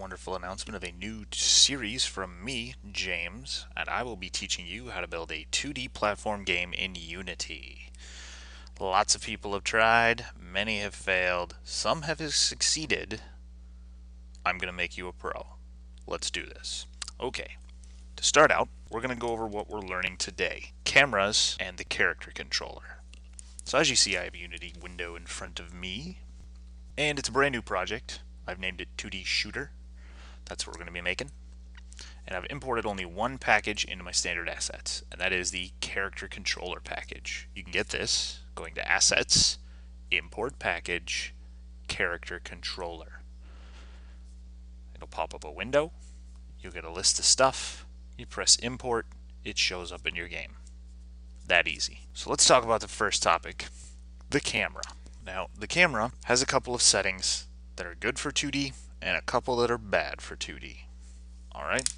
wonderful announcement of a new series from me, James, and I will be teaching you how to build a 2D platform game in Unity. Lots of people have tried, many have failed, some have succeeded. I'm going to make you a pro. Let's do this. Okay, to start out, we're going to go over what we're learning today, cameras and the character controller. So as you see, I have a Unity window in front of me, and it's a brand new project. I've named it 2D Shooter. That's what we're going to be making. And I've imported only one package into my standard assets, and that is the character controller package. You can get this going to Assets, Import Package, Character Controller. It'll pop up a window. You'll get a list of stuff. You press Import, it shows up in your game. That easy. So let's talk about the first topic, the camera. Now, the camera has a couple of settings that are good for 2D and a couple that are bad for 2D. Alright?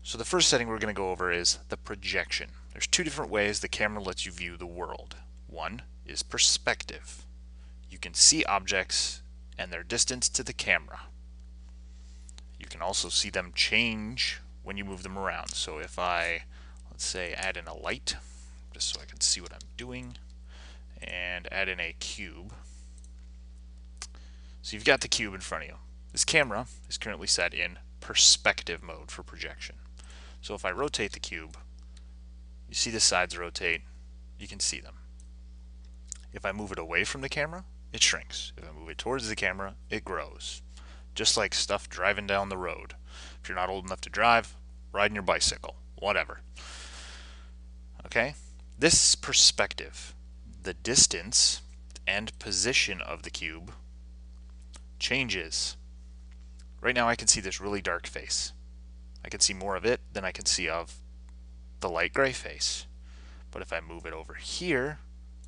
So the first setting we're going to go over is the projection. There's two different ways the camera lets you view the world. One is perspective. You can see objects and their distance to the camera. You can also see them change when you move them around. So if I, let's say, add in a light, just so I can see what I'm doing, and add in a cube. So you've got the cube in front of you. This camera is currently set in perspective mode for projection. So if I rotate the cube, you see the sides rotate, you can see them. If I move it away from the camera, it shrinks. If I move it towards the camera, it grows. Just like stuff driving down the road. If you're not old enough to drive, riding your bicycle, whatever. Okay? This perspective, the distance and position of the cube changes. Right now I can see this really dark face. I can see more of it than I can see of the light gray face. But if I move it over here,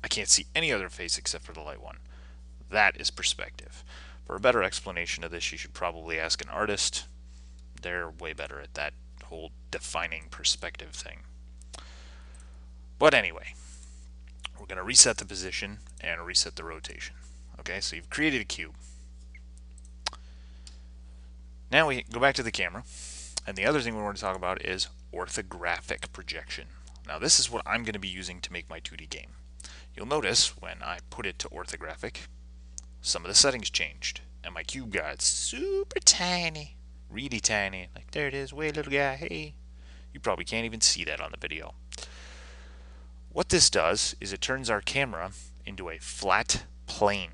I can't see any other face except for the light one. That is perspective. For a better explanation of this, you should probably ask an artist. They're way better at that whole defining perspective thing. But anyway, we're going to reset the position and reset the rotation. Okay, so you've created a cube. Now we go back to the camera, and the other thing we want to talk about is orthographic projection. Now this is what I'm going to be using to make my 2D game. You'll notice when I put it to orthographic, some of the settings changed, and my cube got super tiny, really tiny. Like, there it is, way little guy, hey. You probably can't even see that on the video. What this does is it turns our camera into a flat plane.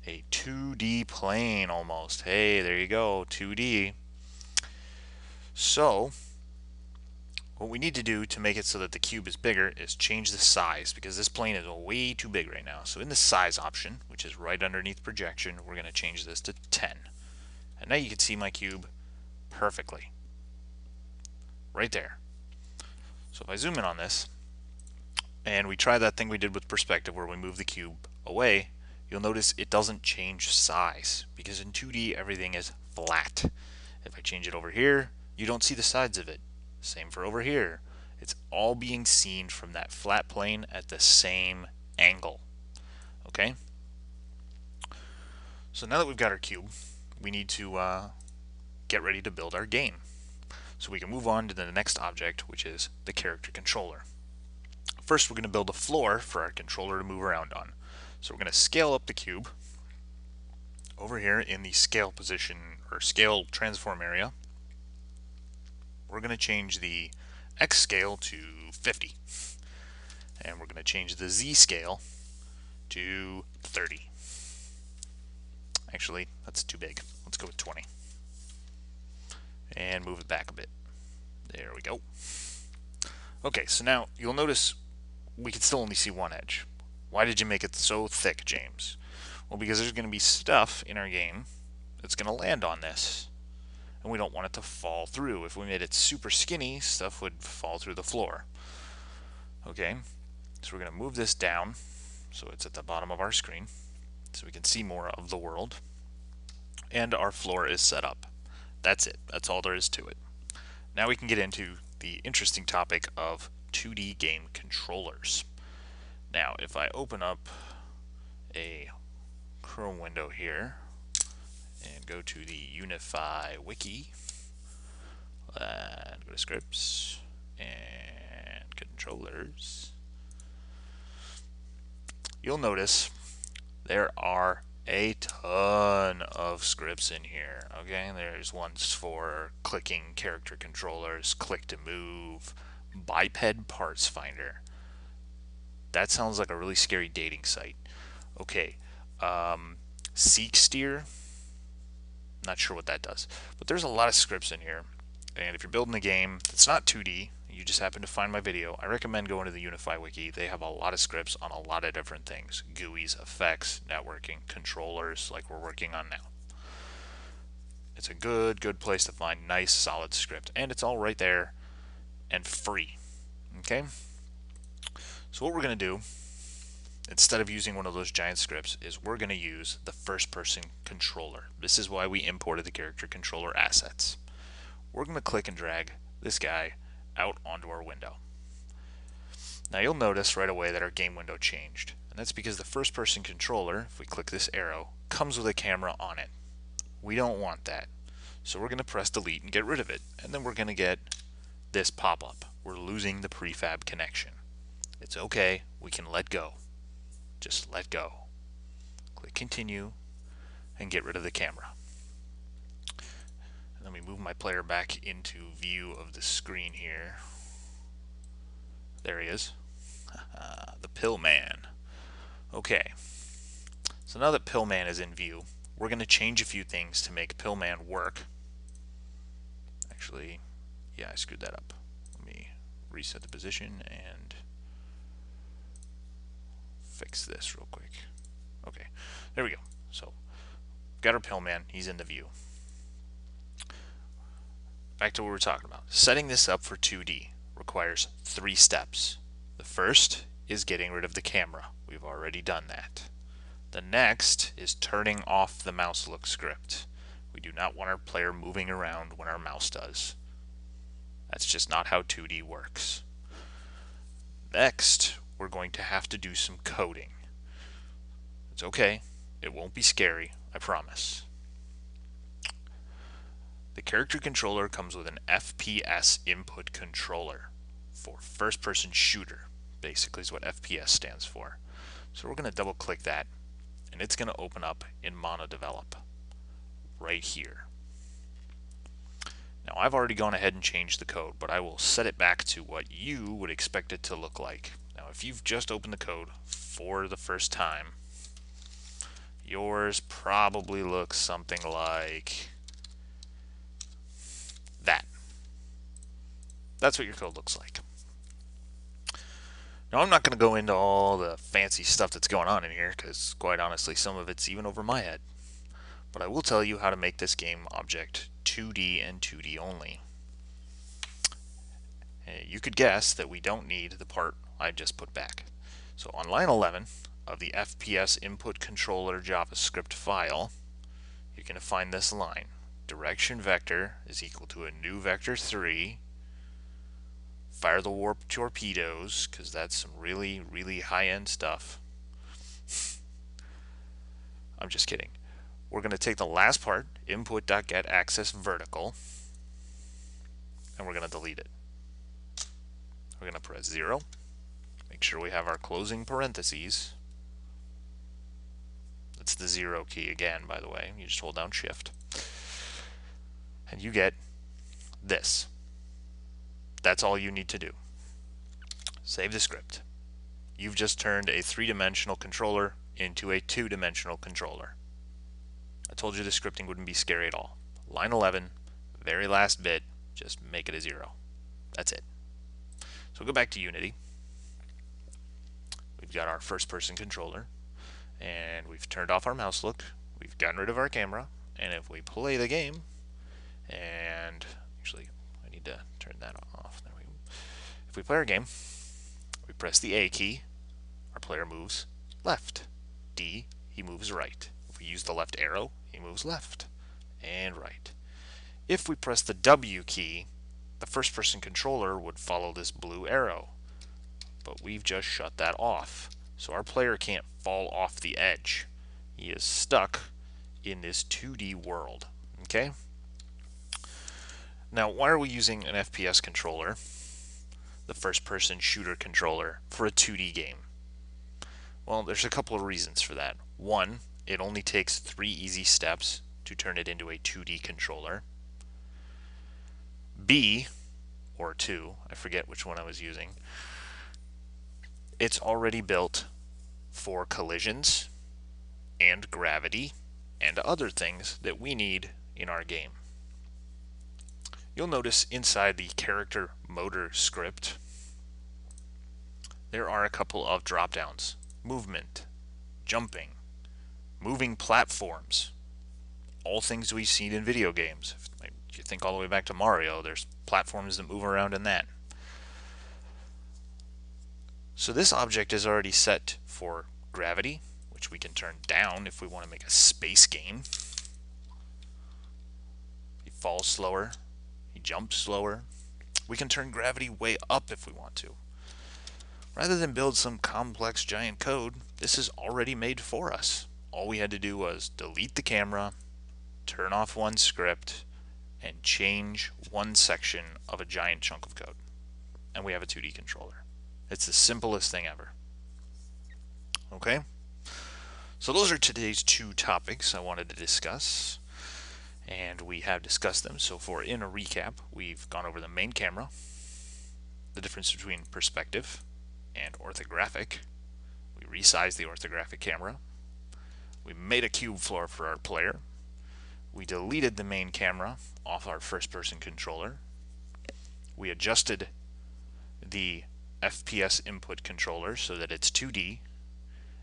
A 2D plane almost. Hey, there you go, 2D. So, what we need to do to make it so that the cube is bigger is change the size, because this plane is way too big right now. So in the size option, which is right underneath projection, we're going to change this to 10. And now you can see my cube perfectly. Right there. So if I zoom in on this, and we try that thing we did with perspective where we move the cube away, you'll notice it doesn't change size, because in 2D everything is flat. If I change it over here, you don't see the sides of it. Same for over here. It's all being seen from that flat plane at the same angle. Okay? So now that we've got our cube, we need to get ready to build our game. So we can move on to the next object, which is the character controller. First, we're going to build a floor for our controller to move around on. So we're going to scale up the cube over here in the scale position or scale transform area. We're going to change the X scale to 50. And we're going to change the Z scale to 30. Actually, that's too big. Let's go with 20. And move it back a bit. There we go. Okay, so now you'll notice we can still only see one edge. Why did you make it so thick, James? Well, because there's going to be stuff in our game that's going to land on this, and we don't want it to fall through. If we made it super skinny, stuff would fall through the floor. Okay, so we're going to move this down so it's at the bottom of our screen so we can see more of the world, and our floor is set up. That's it. That's all there is to it. Now we can get into the interesting topic of 2D game controllers. Now, if I open up a Chrome window here and go to the Unify wiki and go to scripts and controllers. You'll notice there are a ton of scripts in here. Okay, there's ones for clicking character controllers, click to move, biped parts finder. That sounds like a really scary dating site. Okay, seek steer. Not sure what that does, but there's a lot of scripts in here. And if you're building a game that's not 2D, you just happen to find my video, I recommend going to the Unify wiki. They have a lot of scripts on a lot of different things: GUIs, effects, networking, controllers, like we're working on now. It's a good place to find nice, solid script, and it's all right there and free. Okay? So what we're going to do, instead of using one of those giant scripts, is we're going to use the first-person controller. This is why we imported the character controller assets. We're going to click and drag this guy out onto our window. Now you'll notice right away that our game window changed, and that's because the first-person controller, if we click this arrow, comes with a camera on it. We don't want that, so we're going to press delete and get rid of it, and then we're going to get this pop-up. We're losing the prefab connection. It's okay, we can let go. Just let go. Click continue and get rid of the camera. And let me move my player back into view of the screen here. There he is. The Pillman. Okay. So now that Pillman is in view, we're going to change a few things to make Pillman work. Actually, yeah, I screwed that up. Let me reset the position and fix this real quick. Okay, there we go. So, got our Pillman. He's in the view. Back to what we were talking about. Setting this up for 2D requires 3 steps. The first is getting rid of the camera. We've already done that. The next is turning off the mouse look script. We do not want our player moving around when our mouse does. That's just not how 2D works. Next, we're going to have to do some coding. It's okay. It won't be scary, I promise. The character controller comes with an FPS input controller for first-person shooter. Basically is what FPS stands for. So we're going to double-click that, and it's going to open up in MonoDevelop right here. Now I've already gone ahead and changed the code, but I will set it back to what you would expect it to look like. Now if you've just opened the code for the first time, yours probably looks something like that. That's what your code looks like. Now I'm not going to go into all the fancy stuff that's going on in here, because quite honestly some of it's even over my head. But I will tell you how to make this game object 2D and 2D only. You could guess that we don't need the part I just put back. So on line 11 of the FPS input controller JavaScript file, you're going to find this line. Direction vector is equal to a new vector 3. Fire the warp torpedoes, because that's some really high-end stuff. I'm just kidding. We're going to take the last part, input.getAccessVertical, and we're going to delete it. We're going to press 0. Make sure we have our closing parentheses. That's the 0 key again, by the way. You just hold down Shift. And you get this. That's all you need to do. Save the script. You've just turned a 3-dimensional controller into a 2-dimensional controller. I told you the scripting wouldn't be scary at all. Line 11, very last bit, just make it a 0. That's it. So go back to Unity. We've got our first-person controller, and we've turned off our mouse look. We've gotten rid of our camera, and if we play the game, and actually I need to turn that off. There we go. If we play our game, we press the A key, our player moves left. D, he moves right. If we use the left arrow, he moves left and right. If we press the W key, the first-person controller would follow this blue arrow. But we've just shut that off. So our player can't fall off the edge. He is stuck in this 2D world. Okay? Now, why are we using an FPS controller, the first-person shooter controller, for a 2D game? Well, there's a couple of reasons for that. One, it only takes 3 easy steps to turn it into a 2D controller. B, or 2, I forget which one I was using, it's already built for collisions and gravity and other things that we need in our game. You'll notice inside the character motor script there are a couple of drop downs: movement, jumping, moving platforms, all things we've seen in video games. If you think all the way back to Mario, there's platforms that move around in that. So this object is already set for gravity, which we can turn down if we want to make a space game. He falls slower, he jumps slower. We can turn gravity way up if we want to. Rather than build some complex giant code, this is already made for us. All we had to do was delete the camera, turn off one script, and change one section of a giant chunk of code. And we have a 2D controller. It's the simplest thing ever. Okay? So those are today's 2 topics I wanted to discuss. And we have discussed them. So in a recap, we've gone over the main camera, the difference between perspective and orthographic. We resized the orthographic camera. We made a cube floor for our player. We deleted the main camera off our first-person controller. We adjusted the FPS input controller so that it's 2D,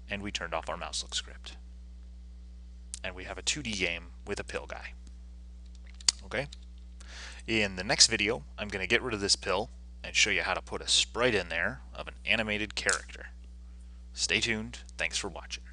and we turned off our mouse look script. And we have a 2D game with a pill guy. Okay? In the next video, I'm going to get rid of this pill and show you how to put a sprite in there of an animated character. Stay tuned. Thanks for watching.